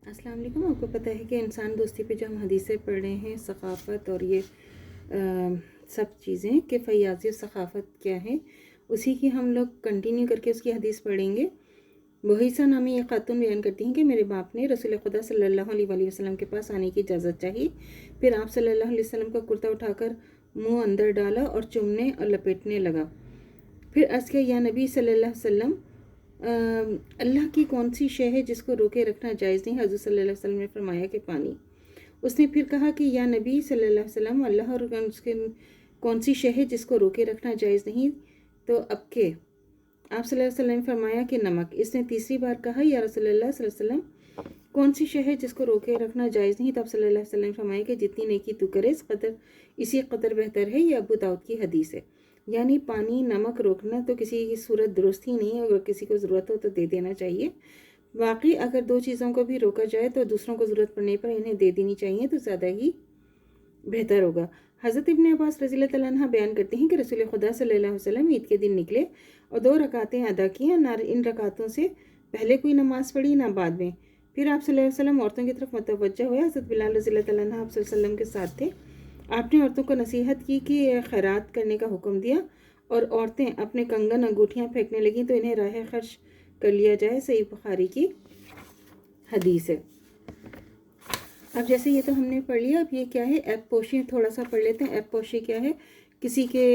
अस्सलाम वालेकुम। आपको पता है कि इंसान दोस्ती पे जो हम हदीसें पढ़ रहे हैं, सकाफ़त और ये सब चीज़ें कि फ़याज़ी और सकाफ़त क्या है, उसी की हम लोग कंटिन्यू करके उसकी हदीस पढ़ेंगे। वहीसा नामी एक खातून बयान करती हैं कि मेरे बाप ने रसूल खुदा सल्लल्लाहु अलैहि वसल्लम के पास आने की इजाज़त चाही। फिर आप सल्लल्लाहु अलैहि वसल्लम का कुर्ता उठाकर मुंह अंदर डाला और चुमने और लपेटने लगा। फिर अर्ज़ किया, या नबी सल्लल्लाहु अलैहि वसल्लम, अल्लाह की कौन सी शय है जिसको रोके रखना जायज़ नहीं? हज़रत सल्लल्लाहु अलैहि वसल्लम ने फरमाया कि पानी। उसने फिर कहा कि या नबी सल्लल्लाहु अलैहि वसल्लम, अल्लाह और उसके कौन सी शय है जिसको रोके रखना जायज़ नहीं? तो अब के आप सल्लल्लाहु अलैहि वसल्लम ने फरमाया कि नमक। इसने तीसरी बार कहा, या रसूलुल्लाह सल्लल्लाहु अलैहि वसल्लम, कौन सी शय है जिसको रोके रखना जायज़ नहीं? तब सल्लल्लाहु अलैहि वसल्लम ने फरमाया कि जितनी नेकी तू करे इसी कदर बेहतर है। ये अबू दाऊद की हदीस है। यानी पानी नमक रोकना तो किसी की सूरत दुरुस्त ही नहीं है। अगर किसी को ज़रूरत हो तो दे देना चाहिए। बाकी अगर दो चीज़ों को भी रोका जाए तो दूसरों को ज़रूरत पड़ने पर इन्हें दे देनी चाहिए तो ज़्यादा ही बेहतर होगा। हज़रत इब्न अब्बास रज़ियल्लाहु तआला अन्हा बयान करते हैं कि रसूल खुदा सल्लल्लाहु अलैहि वसल्लम ईद के दिन निकले और 2 रकातें अदा की। ना इन रकातों से पहले कोई नमाज़ पढ़ी ना बाद में। फिर आप सल्लल्लाहु अलैहि वसल्लम औरतों की तरफ मुतवज्जह हुए। हज़रत बिलाल रज़ियल्लाहु तआला अन्हु आप सल्लल्लाहु अलैहि वसल्लम के साथ थे। आपने औरतों को नसीहत की कि खैरात करने का हुक्म दिया और औरतें अपने कंगन अंगूठियाँ फेंकने लगीं तो इन्हें राह खर्च कर लिया जाए। सही बुखारी की हदीस है। अब जैसे ये तो हमने पढ़ लिया, अब ये क्या है, ऐप पोशी थोड़ा सा पढ़ लेते हैं। ऐप पोशी क्या है? किसी के,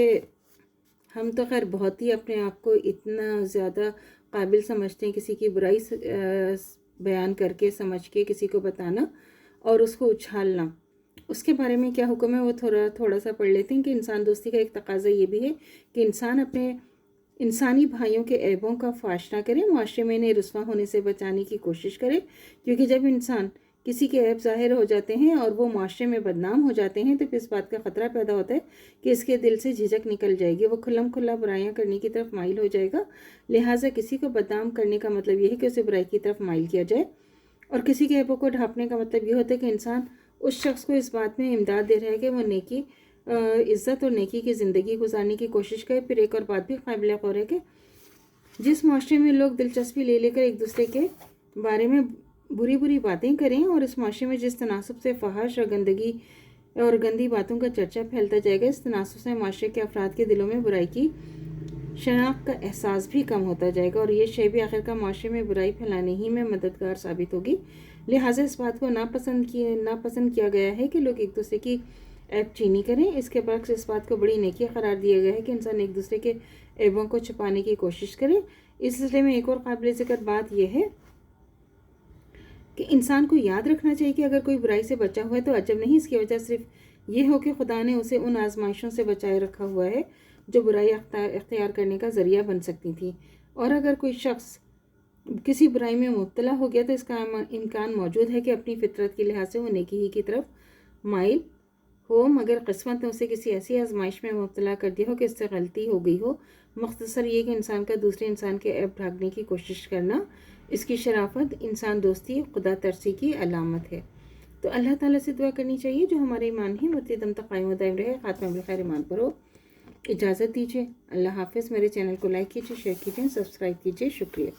हम तो खैर बहुत ही अपने आप को इतना ज़्यादा काबिल समझते हैं किसी की बुराई बयान करके समझ के किसी को बताना और उसको उछालना। उसके बारे में क्या हुक्म है वो थोड़ा सा पढ़ लेते हैं कि इंसान दोस्ती का एक तकाज़ा ये भी है कि इंसान अपने इंसानी भाइयों के ऐबों का फाश ना करे, मुआशरे में इन्हें रुस्वा होने से बचाने की कोशिश करे। क्योंकि जब इंसान किसी के ऐब ज़ाहिर हो जाते हैं और वो मुआशरे में बदनाम हो जाते हैं तो फिर इस बात का ख़तरा पैदा होता है कि इसके दिल से झिझक निकल जाएगी, वो खुल्लम खुल्ला बुराइयाँ करने की तरफ माइल हो जाएगा। लिहाजा किसी को बदनाम करने का मतलब यह है कि उसे बुराई की तरफ माइल किया जाए। और किसी के ऐबों को ढांपने का मतलब ये होता है कि इंसान उस शख्स को इस बात में इमदाद दे रहा है कि वो नेकी, इज़्ज़त और नेकी की ज़िंदगी गुजारने की कोशिश करे। फिर एक और बात भी काबिल गौर है कि जिस माशरे में लोग दिलचस्पी ले लेकर एक दूसरे के बारे में बुरी बुरी बातें करें और इस माशरे में जिस तनासब से फहाश और गंदगी और गंदी बातों का चर्चा फैलता जाएगा, इस तनासब से माशरे के अफराद के दिलों में बुराई की शनाख्त का एहसास भी कम होता जाएगा और ये शय भी आखिरकार माशरे में बुराई फैलाने ही में मददगार साबित होगी। लिहाजा इस बात को नापसंद किया गया है कि लोग एक दूसरे की ऐब चीनी करें। इसके बरक्स इस बात को बड़ी नेकी करार दिया गया है कि इंसान एक दूसरे के ऐबों को छुपाने की कोशिश करे। इस सिलसिले में एक और काबिल ज़िक्र बात यह है कि इंसान को याद रखना चाहिए कि अगर कोई बुराई से बचा हुआ है तो अजब नहीं, इसकी वजह सिर्फ ये हो कि खुदा ने उसे उन आजमाइशों से बचाए रखा हुआ है जो बुराई अख्तियार करने का ज़रिया बन सकती थी। और अगर कोई शख्स किसी बुराई में मुब्तला हो गया तो इसका इम्कान मौजूद है कि अपनी फितरत के लिहाज से वो नेकी ही की तरफ माइल हो, मगर किस्मत ने उसे किसी ऐसी आजमाइश में मुब्तला कर दिया हो कि इससे गलती हो गई हो। मुख्तसर ये कि इंसान का दूसरे इंसान के ऐब ढांकने की कोशिश करना, इसकी शराफत इंसान दोस्ती खुदा तरसी की अलामत है। तो अल्लाह ताला से दुआ करनी चाहिए जो हमारे ईमान है मरते दम तक कायम दायम रहे, खात्मा बिल खैर ईमान पर हो। इजाज़त दीजिए। अल्लाह हाफ़िज़। मेरे चैनल को लाइक कीजिए, शेयर कीजिए, सब्सक्राइब कीजिए। शुक्रिया।